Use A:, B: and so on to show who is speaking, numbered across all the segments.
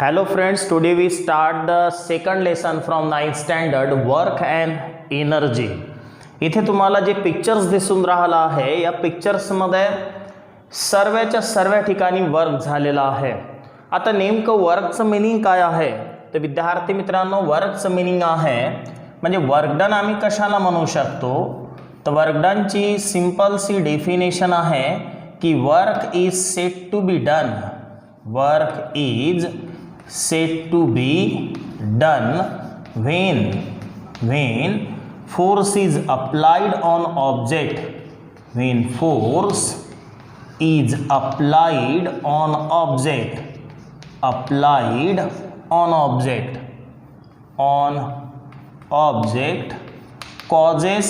A: Hello friends, today we start the second lesson from 9th standard work and energy. इथे तुम्हाला जे pictures दिसून राहिला आहे या पिक्चर्समध्ये सर्वच्या सर्व ठिकाणी वर्क झालेला आहे. आता नेमकं वर्कचं मीनिंग काय आहे तर विद्यार्थी मित्रांनो वर्कचं मीनिंग आहे म्हणजे वर्क डन आम्ही कशाला म्हणू शकतो तर वर्क डनची सिंपल सी डेफिनेशन आहे की work is said to be done. Work is said to be done when force is applied on object. When force is applied on object causes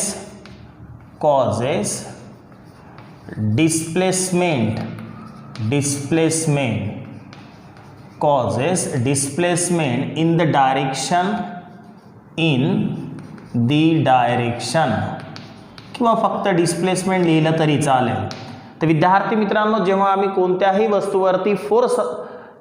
A: displacement in the direction किंवा फक्त displacement लिहिलं तरी चालेल. तर विद्यार्थी मित्रांनो जेव्हा आम्ही कोणत्याही वस्तूवरती फोर्स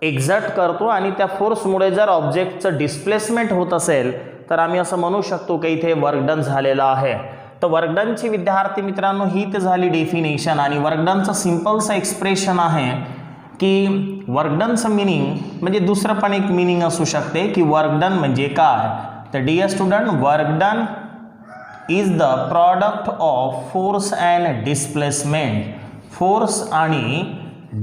A: एक्झर्ट करतो आणि त्या फोर्समुळे जर ऑब्जेक्टचं डिस्प्लेसमेंट होत असेल तर आम्ही असं म्हणू शकतो की इथे वर्क डन झालेलं आहे. तर वर्क डनची विद्यार्थी मित्रांनो ही तर झाली डेफिनेशन आणि वर्क डनचं सिंपलचं एक्सप्रेशन आहे की वर्क डनचं मिनिंग म्हणजे दुसरं पण एक मिनिंग असू शकते की वर्क डन म्हणजे काय. तर dear student work done is the product of force and displacement. Force आणि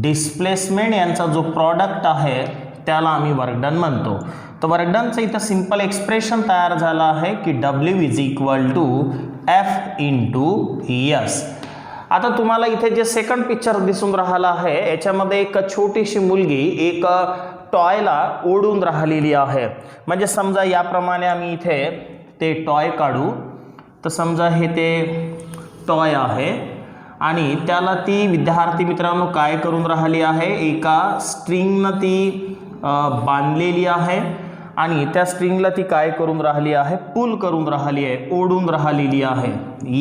A: डिस्प्लेसमेंट यांचा जो प्रॉडक्ट आहे त्याला आम्ही वर्क डन म्हणतो. तर वर्क डनचं इथं सिंपल एक्सप्रेशन तयार झालं आहे की W is equal to F into S. आता तुम्हाला इथे जे सेकंड पिक्चर दिसून राहिला आहे याच्यामध्ये एक छोटीशी मुलगी एक टॉयला ओढून राहिलेली आहे. म्हणजे समजा याप्रमाणे आम्ही इथे ते टॉय काढू तर समजा हे ते टॉय आहे आणि त्याला ती विद्यार्थी मित्रांनो काय करून राहिली आहे एका स्ट्रिंगनं ती बांधलेली आहे आणि त्या स्ट्रिंगला ती काय करून राहिली आहे पुल करून राहिली आहे ओढून राहिलेली आहे.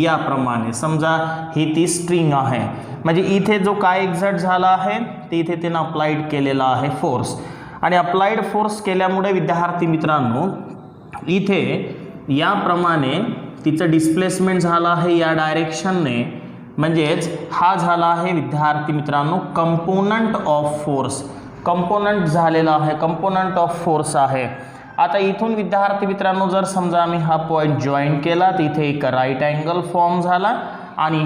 A: याप्रमाणे समजा ही ती स्ट्रिंग आहे म्हणजे इथे जो काय एक्झर्ट झाला आहे ते इथे त्यानं अप्लाइड केलेला आहे फोर्स आणि अप्लाइड फोर्स केल्यामुळे विद्यार्थी मित्रांनो इथे याप्रमाणे तिचं डिस्प्लेसमेंट झालं आहे या डायरेक्शनने. म्हणजेच हा झाला आहे विद्यार्थी मित्रांनो कंपोनंट ऑफ फोर्स. कंपोनंट झालेला आहे कंपोनंट ऑफ फोर्स आहे. आता इथून विद्यार्थी मित्रांनो जर समजा आम्ही हा पॉईंट जॉईन केला तर इथे एक राईट अँगल फॉर्म झाला आणि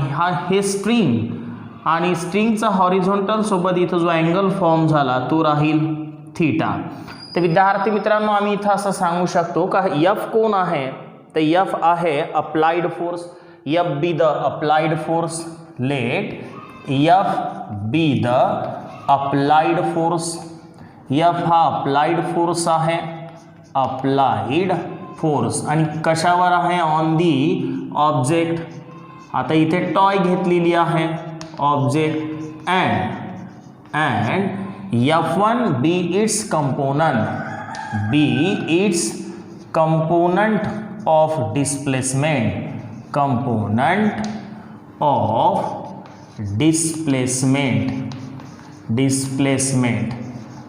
A: हे स्ट्रिंग आणि स्ट्रिंगचा हॉरिझॉन्टल सोबत इथं जो अँगल फॉर्म झाला तो राहील थीटा. तर विद्यार्थी मित्रांनो आम्ही इथं असं सांगू शकतो का F कोण आहे तर F आहे applied force. F be the applied force. Let F be the applied force. F हा अप्लाइड फोर्स आहे. अप्लाइड फोर्स आणि कशावर आहे ऑन दी ऑब्जेक्ट. आता इथे टॉय घेतलेली आहे object and F1 be its component of displacement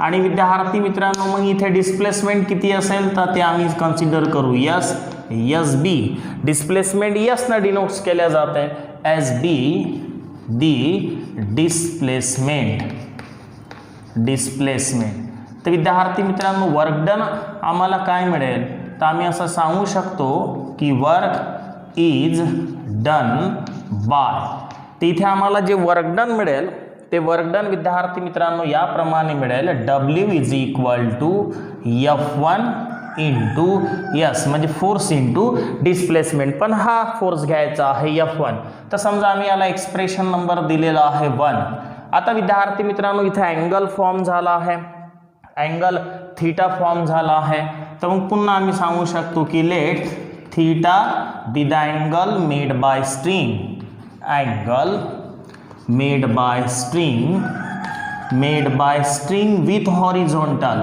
A: आणि विद्यार्थी मित्रांनो मग इथे डिस्प्लेसमेंट किती असेल तर ते आम्ही कन्सिडर करू एस बी. डिस्प्लेसमेंट एस न डिनोट्स केल्या जाते एस बी दी डिस्प्लेसमेंट. तर विद्यार्थी मित्रांनो वर्क डन आम्हाला काय मिळेल तर आम्ही असं सांगू शकतो की वर्क इज डन बाय. तर इथे आम्हाला जे वर्क डन मिळेल ते वर्क डन विद्यार्थी मित्रांनो याप्रमाणे मिळेल W is equal to F1 into S म्हणजे फोर्स इंटू डिस्प्लेसमेंट. पण हा फोर्स घ्यायचा आहे F1. तर समजा आम्ही याला एक्सप्रेशन नंबर दिलेला आहे 1. आता विद्यार्थी मित्रांनो इथे अँगल फॉर्म झाला आहे अँगल थीटा फॉर्म झाला आहे. तर मग पुन्हा आम्ही सांगू शकतो की let theta be the angle made by string. Angle made by string with horizontal.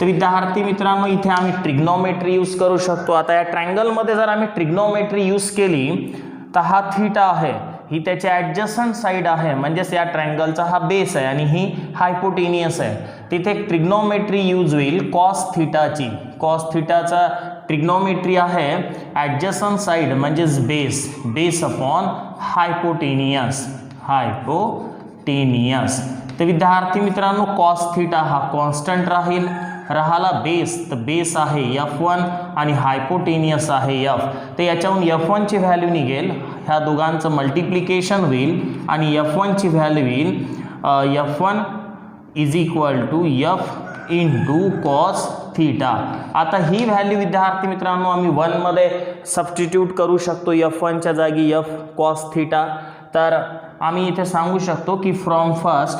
A: तर विद्यार्थी मित्रांनो इथे आम्ही ट्रिग्नोमेट्री यूज करू शकतो. आता या ट्रायंगल मध्ये जर आम्ही ट्रिग्नोमेट्री यूज केली तर हा थीटा आहे ही त्याची ॲडजस्टंट साईड आहे, म्हणजेच या ट्रायंगलचा हा बेस आहे आणि ही हायपोटेनियस आहे. तिथे एक ट्रिग्नोमेट्री यूज होईल कॉस थिटाची. कॉस थिटाचा ट्रिग्नोमेट्री आहे ॲडजस्टंट साईड म्हणजेच बेस अपॉन हायपोटेनियस. तर विद्यार्थी मित्रांनो कॉस थिटा हा कॉन्स्टंट राहिला बेस, तर बेस आहे F1 आणि हायपोटेनियस आहे F. तर याच्याहून F1 ची व्हॅल्यू निघेल, ह्या दोघांचं मल्टिप्लिकेशन होईल आणि F1 ची व्हॅल्यू येईल F1 is equal to F into cos theta. आता ही व्हॅल्यू विद्यार्थी मित्रांनो आम्ही 1 मध्ये सबस्टिट्यूट करू शकतो F1 च्या जागी F कॉस थिटा. तर आम्ही इथे सांगू शकतो की फ्रॉम फर्स्ट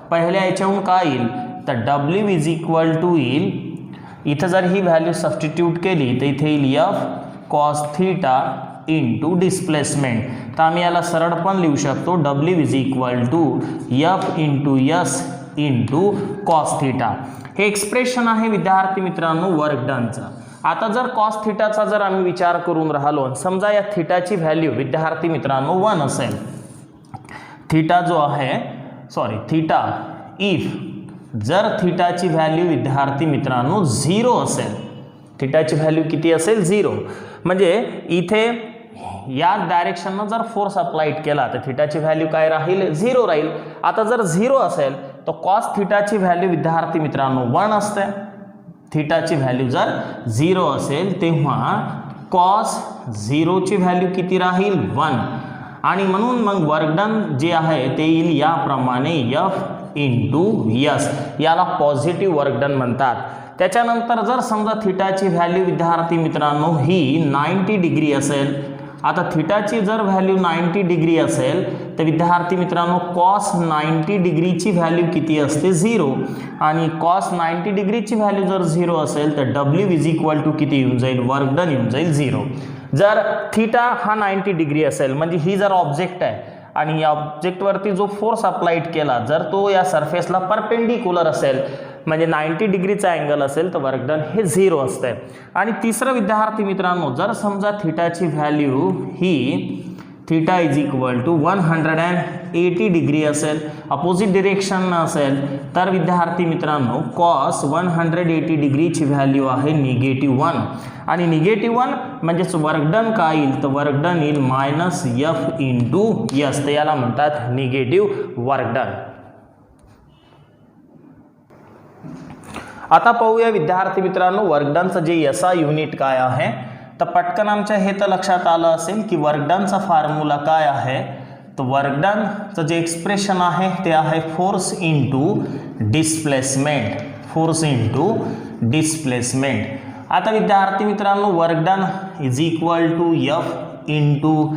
A: पहिल्या याच्याहून काय येईल, तर W इज इक्वल टू येईल, इथं जर ही व्हॅल्यू सबस्टिट्यूट केली तर इथे येईल F cos theta into displacement. तर आम्ही याला सरळ पण लिहू शकतो W is equal to F into S into cos theta. हे एक्सप्रेशन आहे विद्यार्थी मित्रांनो वर्क डनचं. आता जर कॉस थिटाचा जर आम्ही विचार करून राहिलो, समजा या थिटाची व्हॅल्यू विद्यार्थी मित्रांनो 1 असेल, थिटा जो आहे थिटा इफ जर थिटाची व्हॅल्यू विद्यार्थी मित्रांनो 0 असेल, थिटाची व्हॅल्यू किती असेल 0, म्हणजे इथे या डायरेक्शननं जर फोर्स अप्लाइड केला तर थिटाची व्हॅल्यू काय राहील 0 राहील. आता जर 0 असेल तर कॉस थिटाची व्हॅल्यू विद्यार्थी मित्रांनो 1 असते. थिटाची व्हॅल्यू जर 0 असेल तेव्हा कॉस 0 ची व्हॅल्यू किती राहील 1. आणि म्हणून मग वर्क डन जे आहे ते येईल याप्रमाणे F इंटू S. याला पॉझिटिव्ह वर्क डन म्हणतात. त्याच्यानंतर जर समजा थिटाची व्हॅल्यू विद्यार्थी मित्रांनो ही 90 डिग्री असेल, आता थिटाची जर व्हॅल्यू 90 डिग्री असेल तर विद्यार्थी मित्रांनो कॉस 90 डिग्रीची व्हॅल्यू किती असते 0. आणि कॉस 90 डिग्रीची व्हॅल्यू जर 0 असेल तर W इज इक्वल टू किती येऊन जाईल, वर्क डन येऊन जाईल 0. जर थिटा हा 90 डिग्री असेल म्हणजे ही जर ऑब्जेक्ट आहे आणि या ऑब्जेक्टवरती जो फोर्स अप्लाइड केला जर तो या सरफेसला परपेंडिक्युलर असेल म्हणजे 90 डिग्रीचा अँगल असेल तर वर्क डन हे 0 असते. आणि तिसरं विद्यार्थी मित्रांनो जर समजा थिटाची व्हॅल्यू ही theta is equal to 180 degree असेल, अपोजिट डिरेक्शन असेल, तर विद्यार्थी मित्रांनो कॉस 180 डिग्रीची व्हॅल्यू आहे -1. आणि -1 म्हणजेच वर्क डन काय येईल, तर वर्क डन येईल -F इंटू S. तर याला म्हणतात निगेटिव्ह वर्क डन. आता पाहूया विद्यार्थी मित्रांनो वर्क डनचं जे SI युनिट काय आहे. तर पटकन आमच्या हे तर लक्षात आलं असेल की वर्क डनचा फॉर्म्युला काय आहे. तर वर्क डनचं जे एक्सप्रेशन आहे ते आहे फोर्स इंटू डिस्प्लेसमेंट. आता विद्यार्थी मित्रांनो work done is equal to F into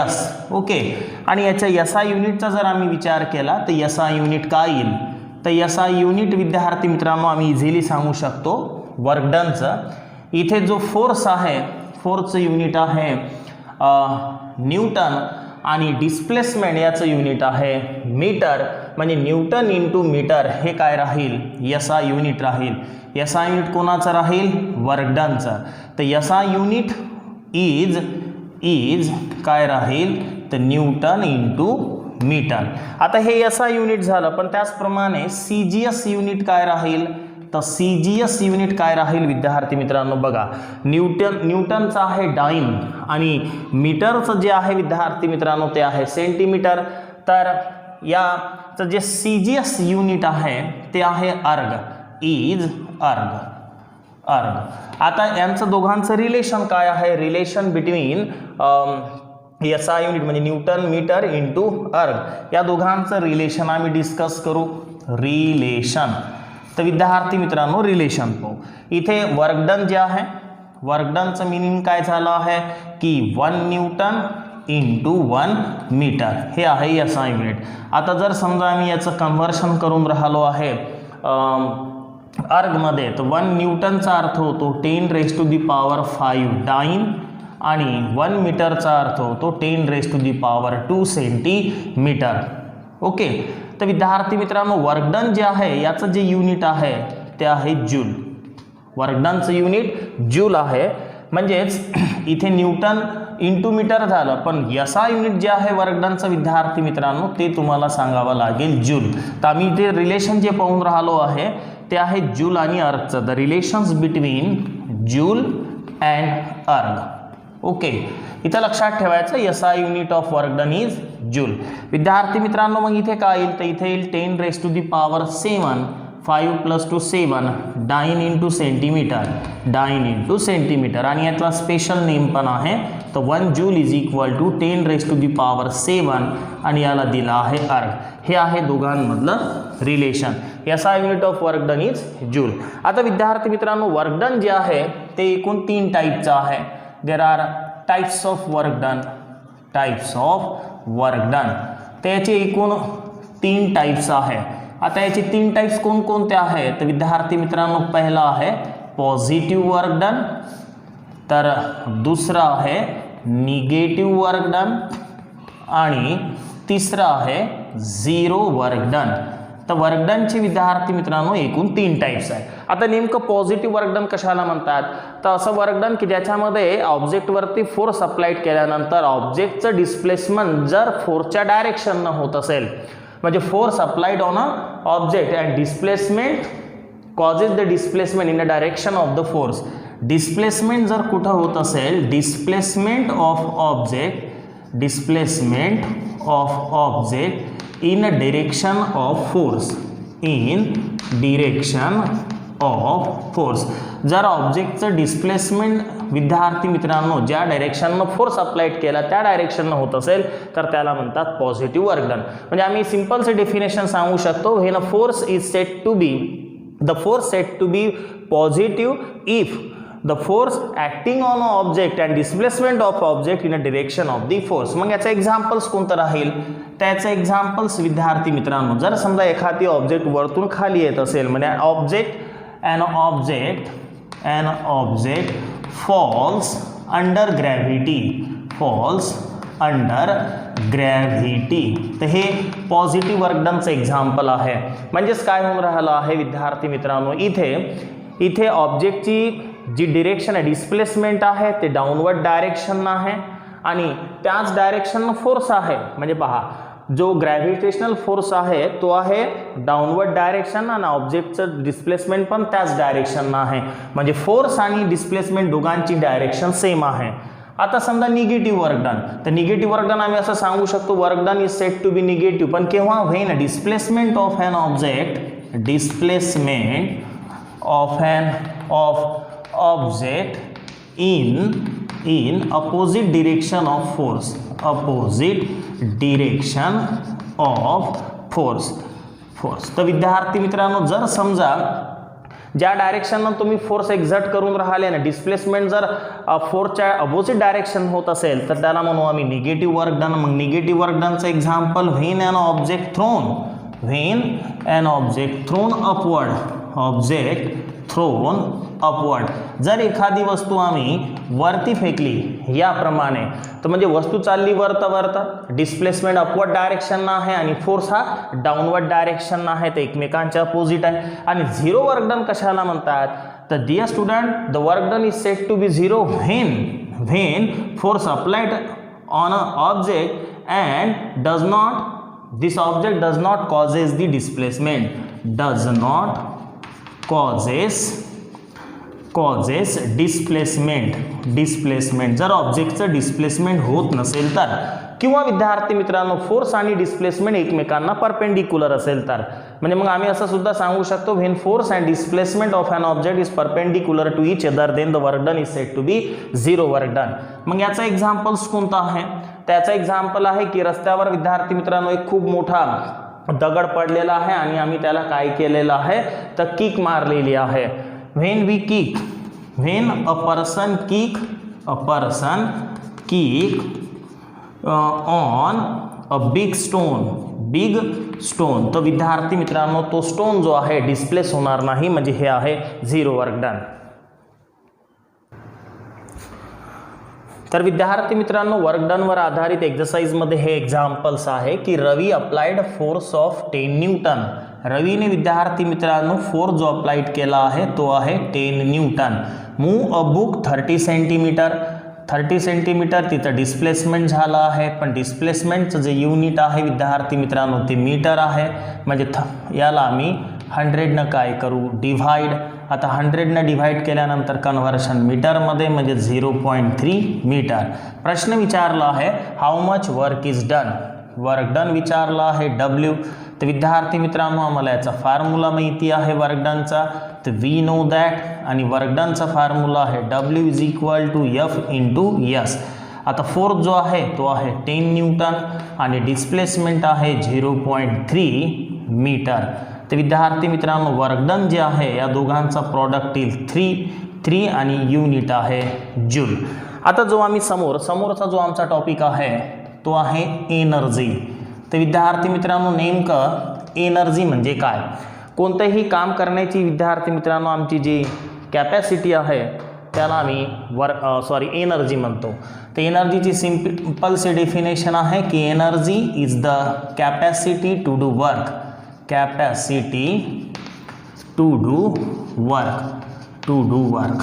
A: S. Okay. आणि याच्या SI युनिटचा जर आम्ही विचार केला तर SI युनिट काय येईल, तर SI युनिट विद्यार्थी मित्रांनो आम्ही इझिली सांगू शकतो वर्क डनचं. इथे जो फोर्स आहे फोर्सचं युनिट आहे न्यूटन आणि डिस्प्लेसमेंट याचं युनिट आहे मीटर, म्हणजे न्यूटन इंटू मीटर हे काय राहील SI युनिट राहील. SI युनिट कोणाचं राहील, वर्क डनचं. तर SI युनिट इज काय राहील, तर न्यूटन इंटू मीटर. आता हे SI युनिट झालं, पण त्याचप्रमाणे CGS युनिट काय राहील, तर CGS युनिट काय राहील विद्यार्थी मित्रांनो बघा, न्यूटनचं आहे डाईन आणि मीटरचं जे आहे विद्यार्थी मित्रांनो ते आहे सेंटीमीटर. तर याचं जे CGS युनिट आहे ते आहे अर्ग. आता यांचं दोघांचं रिलेशन काय आहे, रिलेशन बिटवीन SI युनिट म्हणजे न्यूटन मीटर इंटू अर्ग, या दोघांचं रिलेशन आम्ही डिस्कस करू. रिलेशन तर विद्यार्थी मित्रांनो रिलेशन पाहू. इथे वर्क डन जे आहे वर्क डनचं मिनिंग काय झालं आहे की 1 न्यूटन इंटू 1 मीटर हे आहे SI युनिट. आता जर समजा आम्ही याचं कन्व्हर्शन करून राहिलो आहे अर्गमध्ये, तर 1 न्यूटनचा अर्थ होतो 10⁵ डाईन आणि 1 मीटरचा अर्थ होतो 10⁻² सेंटीमीटर. ओके. तर विद्यार्थी मित्रांनो वर्क डन जे आहे याचं जे युनिट आहे ते आहे जूल. वर्क डनचं युनिट जूल आहे. म्हणजेच इथे न्यूटन इंटू मीटर झालं, पण SI युनिट जे आहे वर्क डनचं विद्यार्थी मित्रांनो ते तुम्हाला सांगावं लागेल जूल. तर आम्ही ते रिलेशन जे पाहून राहिलो आहे ते आहे जूल आणि अर्गचं, the relations between joule and erg. Okay, इथं लक्षात ठेवायचं SI unit of work done is joule. विद्यार्थी मित्रांनो मग इथे काय येईल, तर इथे येईल 10⁻⁷, 5 + 2 7, dyne into centimetre, dyne into centimetre. आणि यातला स्पेशल नेम पण आहे, तर 1 जूल इज इक्वल टू 10⁻⁷, आणि याला दिला आहे अर्ग. हे आहे दोघांमधलं relation. SI unit of work done is joule. आता विद्यार्थी मित्रांनो वर्क डन जे आहे ते एकूण 3 टाईपचं आहे. There are types of work done, types of work done. तर याचे एकूण 3 टाइप्स आहे. आता याचे 3 टाइप्स कोणकोणते आहेत, तर विद्यार्थी मित्रांनो पहिला आहे पॉझिटिव्ह वर्क डन, तर दुसरा आहे निगेटिव्ह वर्क डन, आणि तिसरा आहे झिरो वर्क डन. तर वर्क डनचे विद्यार्थी मित्रांनो एकूण 3 टाइप्स आहे. आता नेमकं पॉझिटिव्ह वर्क डन कशाला म्हणतात, तर असं वर्क डन की ज्याच्यामध्ये ऑब्जेक्टवरती फोर्स अप्लाइड केल्यानंतर ऑब्जेक्टचं डिस्प्लेसमेंट जर फोर्सच्या डायरेक्शननं होत असेल, म्हणजे force applied on a object and displacement causes the displacement in the direction of the force. Displacement जर कुठं होत असेल, displacement of object, displacement of object in a direction of force, in direction of force. जर ऑब्जेक्टचं displacement विद्यार्थी मित्रांनो ज्या डायरेक्शननं force applied केला त्या डायरेक्शननं होत असेल तर त्याला म्हणतात पॉझिटिव्ह वर्क डन. म्हणजे आम्ही सिंपलचे डेफिनेशन सांगू शकतो, when a force is said to be, the force said to be positive if the force acting on an object and displacement of object in a direction of the force. मग याचं examples कोणतं राहील, त्याचं examples विद्यार्थी मित्रांनो जर समजा एखादी ऑब्जेक्ट वरतून खाली येत असेल, म्हणजे an object falls under gravity, falls under gravity. तर हे पॉझिटिव्ह वर्क डनचं एक्झाम्पल आहे. म्हणजेच काय होऊन राहिलं आहे विद्यार्थी मित्रांनो, इथे ऑब्जेक्टची जी डिरेक्शन आहे डिस्प्लेसमेंट आहे ते डाऊनवर्ड डायरेक्शन आहे आणि त्याच डायरेक्शन फोर्स आहे. म्हणजे पहा जो ग्रॅव्हिटेशनल फोर्स आहे तो आहे डाऊनवर्ड डायरेक्शन आणि ऑब्जेक्टचं डिस्प्लेसमेंट पण त्याच डायरेक्शन आहे. म्हणजे फोर्स आणि डिस्प्लेसमेंट दोघांची डायरेक्शन सेम आहे. आता समजा निगेटिव्ह वर्क डन, तर निगेटिव्ह वर्क डन आम्ही असं सांगू शकतो work done is said to be negative, पण केव्हा, when displacement of an object, displacement of an object in opposite direction of force, opposite direction of force. तर विद्यार्थी मित्रांनो जर समजा ज्या डायरेक्शननं तुम्ही फोर्स एक्झर्ट करून राहिले ना, डिस्प्लेसमेंट जर फोर्सच्या अपोजिट डायरेक्शन होत असेल तर त्याला म्हणू आम्ही निगेटिव्ह वर्क डन. मग निगेटिव्ह वर्क डनचं example when an object thrown upward, object thrown upward. जर एखादी वस्तू आम्ही वरती फेकली याप्रमाणे तर म्हणजे वस्तू चालली वरता, डिस्प्लेसमेंट अपवर्ड डायरेक्शन आहे आणि फोर्स हा डाऊनवर्ड डायरेक्शन आहे, ते एकमेकांच्या अपोजिट आहे. आणि झिरो वर्क डन कशाला म्हणतात, तर dear student the work done is said to be zero when force applied on a object and does not, this object does not causes the displacement, does not causes displacement. जर ऑब्जेक्टचं displacement होत नसेल तर, किंवा विद्यार्थी मित्रांनो force आणि displacement एकमेकांना perpendicular असेल तर, म्हणजे मग आम्ही असं सुद्धा सांगू शकतो when force and displacement of an object is perpendicular to each other then the work done is said to be zero work done. मग याचा एक्झाम्पल्स कोणता आहे, त्याचा एक्झाम्पल आहे की रस्त्यावर विद्यार्थी मित्रांनो एक खूप मोठा दगड पडलेला आहे आणि आम्ही त्याला काय केलेलं आहे तर किक मारलेली आहे. when a person kick on a big stone, तर विद्यार्थी मित्रांनो तो स्टोन जो आहे डिस्प्लेस होणार नाही, म्हणजे हे आहे झिरो वर्क डन. तर विद्यार्थी मित्रांनो वर्क डनवर आधारित एक्सरसाइजमध्ये हे एक्झाम्पल्स आहे की रवी अप्लाइड फोर्स ऑफ 10 न्यूटन. रवीने विद्यार्थी मित्रांनो फोर्स जो अप्लाइड केला आहे तो आहे 10 Newton. Move a book 30 centimetre, 30 centimetre तिथं डिस्प्लेसमेंट झालं आहे, पण डिस्प्लेसमेंटचं जे युनिट आहे विद्यार्थी मित्रांनो ते मीटर आहे. म्हणजे याला आम्ही 100न काय करू, डिव्हाइड. आता 100न डिव्हाइड केल्यानंतर कन्व्हर्शन मीटरमध्ये म्हणजे 0.3 मीटर. प्रश्न विचारला आहे how much work is done. Work done विचारला आहे W. तर विद्यार्थी मित्रांनो आम्हाला याचा फॉर्म्युला माहिती आहे वर्क डनचा, तर वी नो दॅट. आणि वर्क डनचा फॉर्म्युला आहे W is equal to F into S. आता फोर्स जो आहे तो आहे 10 न्यूटन आणि डिस्प्लेसमेंट आहे 0.3 मीटर. तर विद्यार्थी मित्रांनो वर्क डन जे आहे या दोघांचा प्रॉडक्ट येईल 3 आणि युनिट आहे जूल. आता जो आम्ही समोरचा जो आमचा टॉपिक आहे तो आहे एनर्जी. तर विद्यार्थी मित्रांनो नेमकं एनर्जी म्हणजे काय, कोणतंही काम करण्याची विद्यार्थी मित्रांनो आमची जी कॅपॅसिटी आहे त्याला आम्ही एनर्जी म्हणतो. तर एनर्जीची सिंपल सी डेफिनेशन आहे की energy is the capacity to do work. Capacity to do work.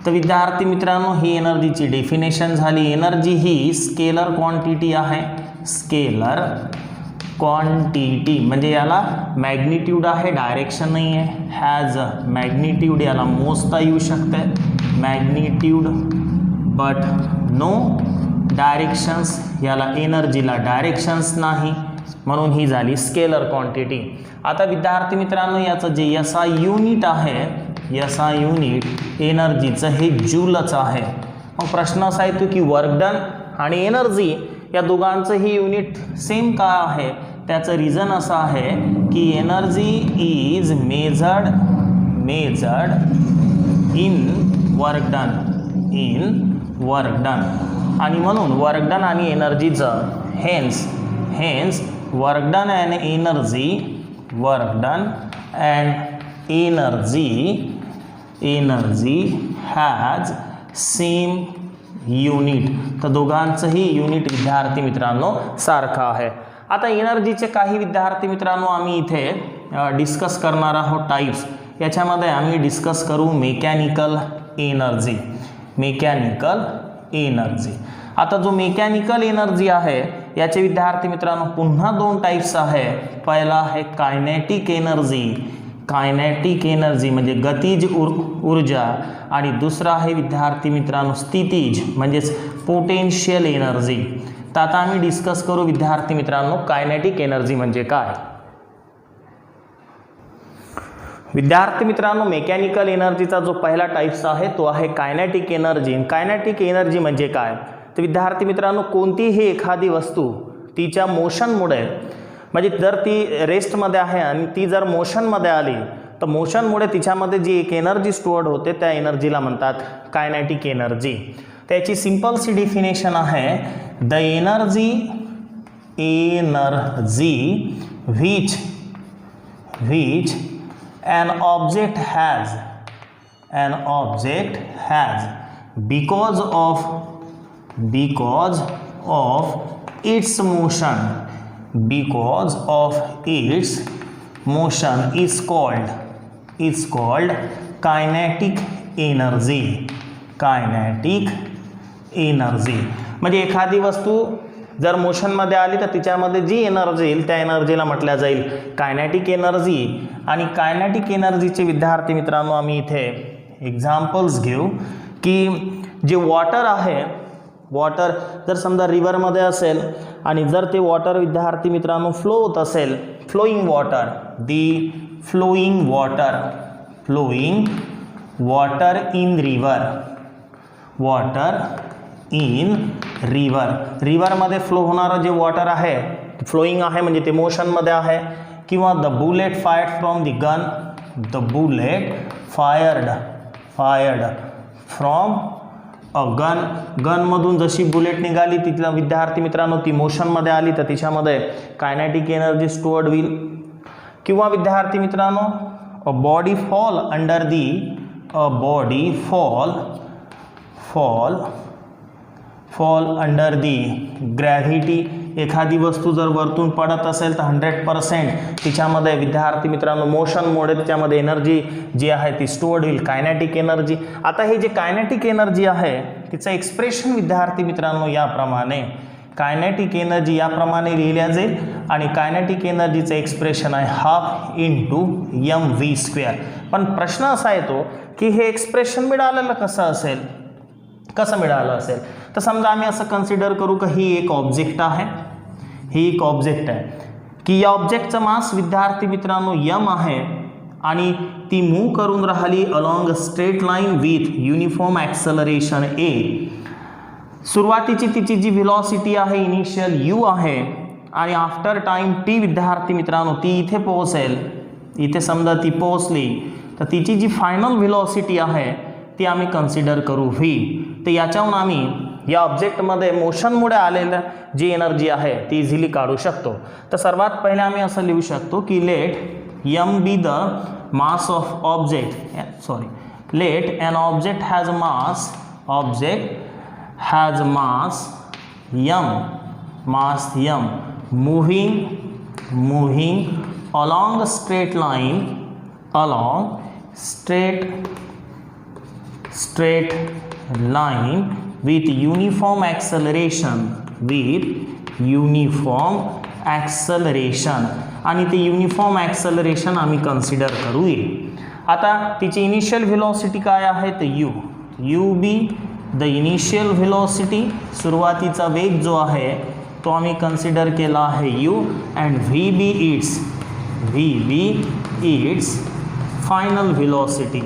A: तर विद्यार्थी मित्रांनो ही एनर्जीची डेफिनेशन झाली. एनर्जी ही स्केलर क्वांटिटी आहे. स्केलर क्वांटिटी म्हणजे याला मॅग्निट्यूड आहे, डायरेक्शन नाही आहे. हॅज मॅग्निट्यूड याला मोजता येऊ शकते, मॅग्निट्यूड बट नो डायरेक्शन्स. याला एनर्जीला डायरेक्शन्स नाही, म्हणून ही झाली स्केलर क्वांटिटी. आता विद्यार्थी मित्रांनो याचं जे SI युनिट आहे, SI युनिट एनर्जीचं हे जूलच आहे. मग प्रश्न असा येतो की वर्क डन आणि एनर्जी या दोघांचंही युनिट सेम का आहे. त्याचं रिझन असं आहे की energy is measured in work done, आणि म्हणून वर्क डन आणि एनर्जीचं hence work done and energy has same unit. तर दोघांचंही युनिट विद्यार्थी मित्रांनो सारखं आहे. आता एनर्जीचे काही विद्यार्थी मित्रांनो आम्ही इथे डिस्कस करणार आहोत टाईप्स. याच्यामध्ये आम्ही डिस्कस करू मेकॅनिकल एनर्जी. आता जो मेकॅनिकल एनर्जी आहे याचे विद्यार्थी मित्रांनो पुन्हा 2 टाईप्स आहे. पहिला आहे कायनेटिक एनर्जी म्हणजे गतिज ऊर्जा, आणि दुसरा आहे विद्यार्थी मित्रांनो स्थितिज म्हणजेच पोटेन्शियल एनर्जी. तर आता आम्ही डिस्कस करू विद्यार्थी मित्रांनो कायनेटिक एनर्जी म्हणजे काय. विद्यार्थी मित्रांनो मेकॅनिकल एनर्जीचा जो पहिला टाईप्स आहे तो आहे कायनेटिक एनर्जी. कायनेटिक एनर्जी म्हणजे काय, तर विद्यार्थी मित्रांनो कोणतीही एखादी वस्तू तिच्या मोशनमुळे, म्हणजे जर ती रेस्टमध्ये आहे आणि ती जर मोशनमध्ये आली तर मोशनमुळे तिच्यामध्ये जी एक एनर्जी स्टोअर्ड होते त्या एनर्जीला म्हणतात कायनेटिक एनर्जी. त्याची सिंपल सी डेफिनेशन आहे the energy which an object has because of its motion is called kinetic energy. म्हणजे एखादी वस्तू जर मोशनमध्ये आली तर तिच्यामध्ये जी एनर्जी येईल त्या एनर्जीला म्हटल्या जाईल कायनेटिक एनर्जी. आणि कायनेटिक एनर्जीचे विद्यार्थी मित्रांनो आम्ही इथे एक्झाम्पल्स घेऊ की जे वॉटर आहे, वॉटर जर समजा रिव्हरमध्ये असेल आणि जर ते वॉटर विद्यार्थी मित्रांनो फ्लो होत असेल, फ्लोईंग वॉटर इन रिव्हरमध्ये फ्लो होणारं जे वॉटर आहे फ्लोईंग आहे म्हणजे ते मोशनमध्ये आहे. किंवा the bullet fired from the gun, the bullet fired from a गनमधून जशी बुलेट निघाली तिथला विद्यार्थी मित्रांनो ती मोशनमध्ये आली तर तिच्यामध्ये कायनेटिक एनर्जी स्टोअर्ड होईल. किंवा विद्यार्थी मित्रांनो a body fall under the gravity, एखादी वस्तू जर वरतून पडत असेल तर 100% तिच्यामध्ये विद्यार्थी मित्रांनो मोशनमुळे त्याच्यामध्ये एनर्जी जी आहे ती स्टोअर्ड होईल, कायनेटिक एनर्जी. आता हे जे कायनेटिक एनर्जी आहे तिचं एक्सप्रेशन विद्यार्थी मित्रांनो याप्रमाणे, कायनेटिक एनर्जी याप्रमाणे लिहिल्या जाईल आणि कायनेटिक एनर्जीचं एक्सप्रेशन आहे हाफ इंटू mv². पण प्रश्न असा येतो की हे एक्सप्रेशन मिळालेलं कसं असेल, कसं मिळालं असेल. तर समजा आम्ही असं कन्सिडर करू की ही एक ऑब्जेक्ट आहे, ही एक ऑब्जेक्ट आहे की या ऑब्जेक्टचं मास विद्यार्थी मित्रांनो m आहे आणि ती मूव्ह करून राहिली along straight line with uniform acceleration a. सुरुवातीची तिची जी व्हेलॉसिटी आहे इनिशियल u आहे आणि आफ्टर टाइम t विद्यार्थी मित्रांनो ती इथे पोहोचेल, इथे समजा ती पोहोचली तर तिची जी फायनल व्हेलॉसिटी आहे ती आम्ही कन्सिडर करू v. तर याच्याहून आम्ही या ऑब्जेक्टमध्ये मोशनमुळे आलेलं जी एनर्जी आहे ती इझिली काढू शकतो. तर सर्वात पहिले आम्ही असं लिहू शकतो की let m be the mass of object, sorry let an object has mass, object has mass m moving along straight line, along straight line with uniform acceleration, आणि ते युनिफॉर्म ॲक्सलरेशन आम्ही कन्सिडर करूया. आता तिची इनिशियल व्हेलॉसिटी काय आहे तर u be the initial velocity, सुरुवातीचा वेग जो आहे तो आम्ही कन्सिडर केला आहे u, and vb it's final velocity,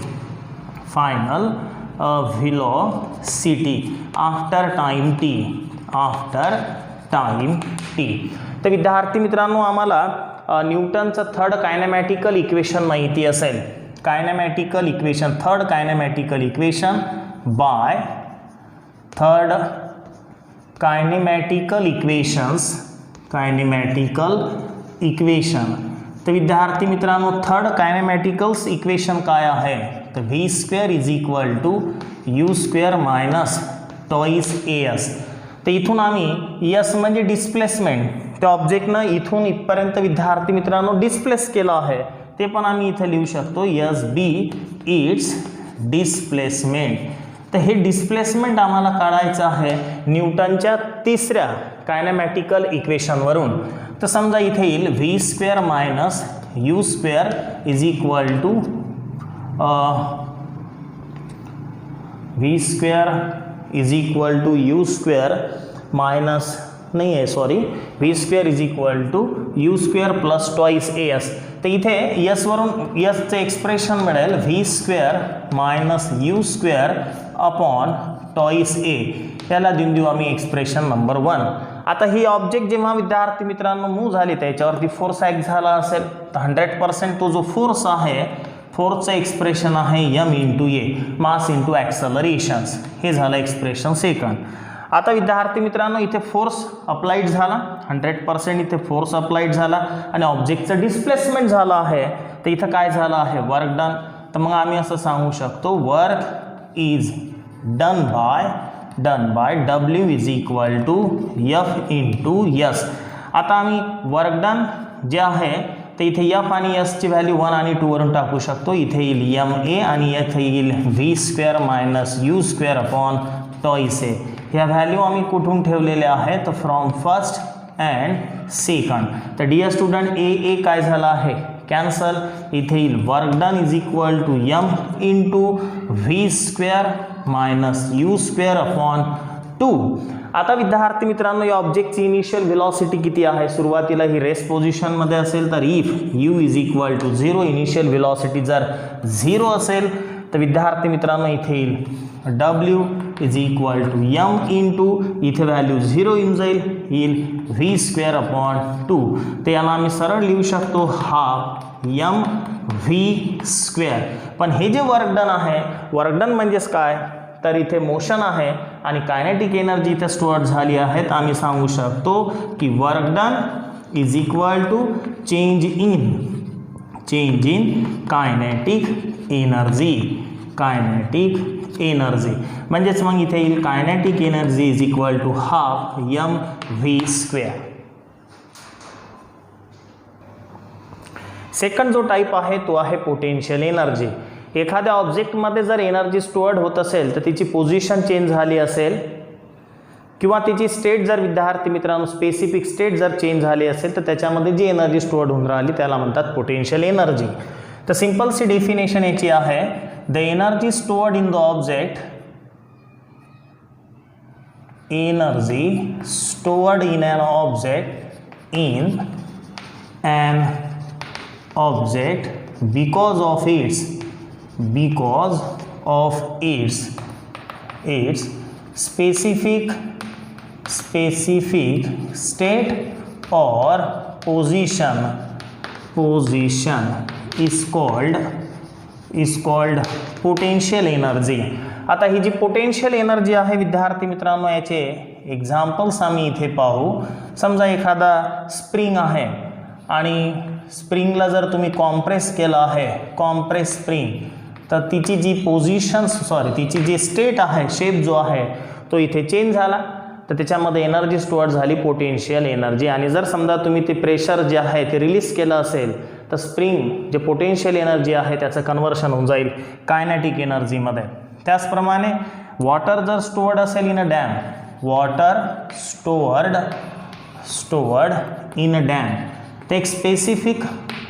A: after time t. तर विद्यार्थी मित्रांनो आम्हाला न्यूटनचं थर्ड कायनेमॅटिकल इक्वेशन माहिती असेल, kinematical equation, third kinematical equation by third kinematical equation. तर विद्यार्थी मित्रांनो थर्ड कायनेमॅटिकल्स इक्वेशन काय आहे तर v² is equal to u² minus twice as. तर इथून आम्ही s म्हणजे डिस्प्लेसमेंट, त्या ऑब्जेक्टनं इथून इथपर्यंत विद्यार्थी मित्रांनो डिस्प्लेस केलं आहे ते पण आम्ही इथे लिहू शकतो sb इट्स डिस्प्लेसमेंट. तर हे डिस्प्लेसमेंट आम्हाला काढायचं आहे न्यूटनच्या तिसऱ्या कायनेमॅटिकल इक्वेशनवरून. तर समजा इथे येईल v² minus u² is equal to v² is equal to u² minus नाही आहे, sorry, v² is equal to u² plus twice as. तर इथे s वरून sचे एक्सप्रेशन मिळेल v² minus u² upon twice a. याला देऊ आम्ही एक्सप्रेशन नंबर 1. आता ही ऑब्जेक्ट जेव्हा विद्यार्थी मित्रांनो मूव्ह झाली त्याच्यावरती फोर्स ॲक्ट झाला असेल तर 100% तो जो फोर्स आहे, फोर्सचं एक्सप्रेशन आहे m into a, mass into accelerations. हे झालं एक्सप्रेशन सेकंड. आता विद्यार्थी मित्रांनो इथे फोर्स अप्लाइड झाला, 100% इथे फोर्स अप्लाइड झाला आणि ऑब्जेक्टचं डिस्प्लेसमेंट झालं आहे. तर इथं काय झालं आहे वर्क डन. तर मग आम्ही असं सांगू शकतो work is done by w is equal to f into s. आता आम्ही वर्क डन जे आहे तर इथे f आणि s ची व्हॅल्यू 1 आणि 2 वरून टाकू शकतो. इथे येईल ma आणि इथे येईल v² minus u² upon twice a. ह्या व्हॅल्यू आम्ही कुठून ठेवलेल्या आहेत तर फ्रॉम फर्स्ट अँड सेकंड. तर डिअर स्टुडंट ए काय झाला आहे कॅन्सल. इथे येईल work done is equal to m into v² minus u² upon 2. आता विद्यार्थी मित्रांनो या ऑब्जेक्टची इनिशियल व्हेलॉसिटी किती आहे, सुरुवातीला ही रेस्ट पोझिशनमध्ये असेल तर if u is equal to 0, initial velocity जर 0 असेल तर विद्यार्थी मित्रांनो इथे येईल w is equal to m into इथे व्हॅल्यू 0 येऊन जाईल, येईल v² अपॉन 2. तर याला आम्ही सरळ लिहू शकतो हाफ mv². पण हे जे वर्क डन आहे, वर्क डन म्हणजेच काय तर इथे मोशन आहे आणि कायनेटिक एनर्जी इथे स्टोअर झाली आहे. तर आम्ही सांगू शकतो की work done is equal to change in kinetic energy. म्हणजेच मग इथे येईल kinetic energy is equal to half mv². Second जो टाईप आहे तो आहे पोटेन्शियल एनर्जी. एखाद्या ऑब्जेक्टमध्ये जर एनर्जी स्टोअर्ड होत असेल तर तिची पोझिशन चेंज झाली असेल किंवा तिची स्टेट जर विद्यार्थी मित्रांनो स्पेसिफिक स्टेट जर चेंज झाली असेल तर त्याच्यामध्ये जी एनर्जी स्टोअर्ड होऊन राहिली त्याला म्हणतात पोटेन्शियल एनर्जी. तर सिंपल सी डेफिनेशन याची आहे, the energy stored in the object, energy stored in an object, in an object because of its specific state or position is called potential energy. आता ही जी potential energy आहे विद्यार्थी मित्रांनो याचे examples आम्ही इथे पाहू. समजा एखादा स्प्रिंग आहे आणि स्प्रिंगला जर तुम्ही कॉम्प्रेस केलं आहे, कॉम्प्रेस स्प्रिंग, तर तिची जी तिची जी स्टेट आहे, शेप जो आहे तो इथे चेंज झाला तर त्याच्यामध्ये एनर्जी स्टोअर्ड झाली पोटेन्शियल एनर्जी. आणि जर समजा तुम्ही ते प्रेशर जे आहे ते रिलीज केलं असेल तर स्प्रिंग जे पोटेन्शियल एनर्जी आहे त्याचं कन्व्हर्शन होऊन जाईल कायनेटिक एनर्जीमध्ये. त्याचप्रमाणे वॉटर जर स्टोअर्ड असेल in a dam, water stored in a dam, ते एक स्पेसिफिक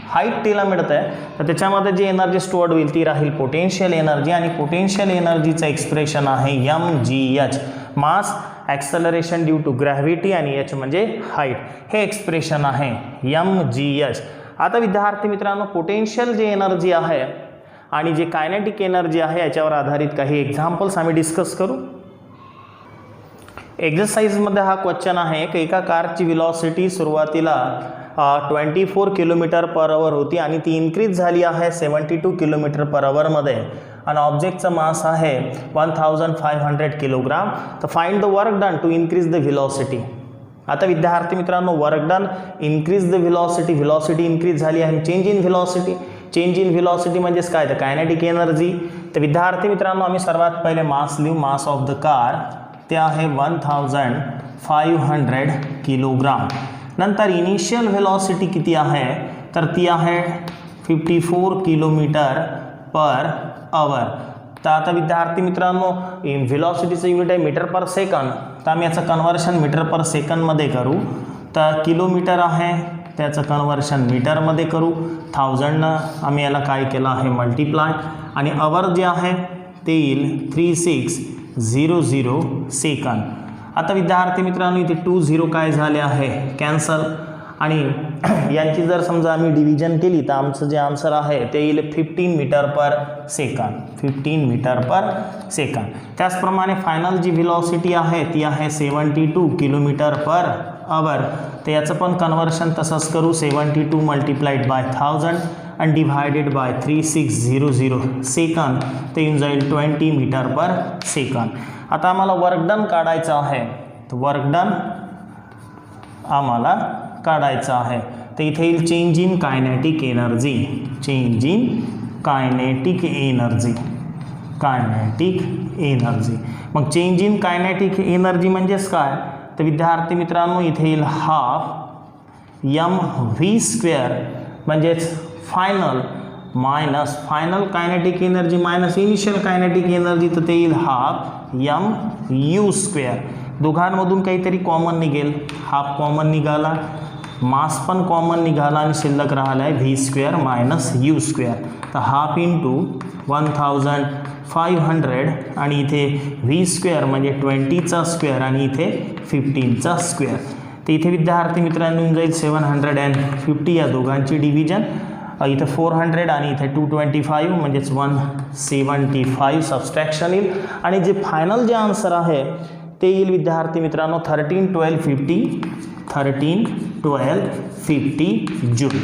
A: हाईट तिला मिळत आहे तर त्याच्यामध्ये जी एनर्जी स्टोअर्ड होईल ती राहील पोटेन्शियल एनर्जी. आणि पोटेन्शियल एनर्जीचं एक्सप्रेशन आहे mgh, mass acceleration due to gravity, आणि h म्हणजे हाईट. हे एक्सप्रेशन आहे mgh. आता विद्यार्थी मित्रांनो पोटेन्शियल जी एनर्जी आहे आणि जे कायनेटिक एनर्जी आहे याच्यावर आधारित काही एक्झाम्पल्स आम्ही डिस्कस करू. एक्झरसाइजमध्ये हा क्वेश्चन आहे की एका कारची व्हेलॉसिटी सुरुवातीला 24 किलोमीटर पर आवर होती आणि ती इन्क्रीज झाली आहे 72 किलोमीटर पर आवरमध्ये आणि ऑब्जेक्टचं मास आहे 1500 किलोग्राम. तर find the work done to increase the velocity. आता विद्यार्थी मित्रांनो work done, increase the velocity increase झाली आहे. चेंज इन व्हेलॉसिटी म्हणजेच काय, तर कायनेटिक एनर्जी. तर विद्यार्थी मित्रांनो आम्ही सर्वात पहिले मास लिहू. मास ऑफ द कार ते आहे 1500 किलोग्राम. नंतर इनिशियल व्हेलॉसिटी किती आहे, तर ती आहे 54 किलोमीटर पर आवर. तर आता विद्यार्थी मित्रांनो व्हेलॉसिटीचं युनिट आहे मीटर पर सेकंड, तर आम्ही याचं कन्व्हर्शन मीटर पर सेकंडमध्ये करू. तर किलोमीटर आहे त्याचं कन्व्हर्शन मीटरमध्ये करू. 1000 आम्ही याला काय केलं आहे मल्टिप्लाय, आणि आवर जे आहे ते येईल 3600 सेकंड. आता विद्यार्थी मित्रांनो इथे 20 काय झाले आहे कॅन्सल, आणि यांची जर समजा आम्ही डिव्हिजन केली तर आमचं जे आन्सर आहे ते येईल 15 मीटर पर सेकंड. त्याचप्रमाणे फायनल जी व्हेलॉसिटी आहे ती आहे 72 किलोमीटर पर आवर. तर याचं पण कन्व्हर्शन तसंच करू. 72 मल्टिप्लाइड बाय 1000 आणि डिवायडेड बाय 3600 सेकंद, ते येऊन जाईल 20 मीटर पर सेकंड. आता आम्हाला वर्क डन काढायचं आहे, तर वर्क डन आम्हाला काढायचं आहे. तर इथे येईल चेंज इन कायनेटिक एनर्जी, मग चेंज इन कायनेटिक एनर्जी म्हणजेच काय, तर विद्यार्थी मित्रांनो इथे येईल हाफ mv² म्हणजेच final kinetic energy minus initial kinetic energy, तर ते येईल हाफ mu². दोघांमधून काहीतरी कॉमन निघेल, हाफ कॉमन निघाला, मास पण कॉमन निघाला आणि शिल्लक राहिला आहे v² मायनस u². तर हाफ इंटू 1500 आणि इथे v² म्हणजे 20चा स्क्वेअर आणि इथे 15चा स्क्वेअर. तर इथे विद्यार्थी मित्रांनो येऊन जाईल 750 या दोघांची डिव्हिजन. इथे 400 आणि इथे 225 म्हणजेच 175 सबस्ट्रॅक्शन येईल. आणि जे फायनल जे आन्सर आहे ते येईल विद्यार्थी मित्रांनो 13 12 50 जूल.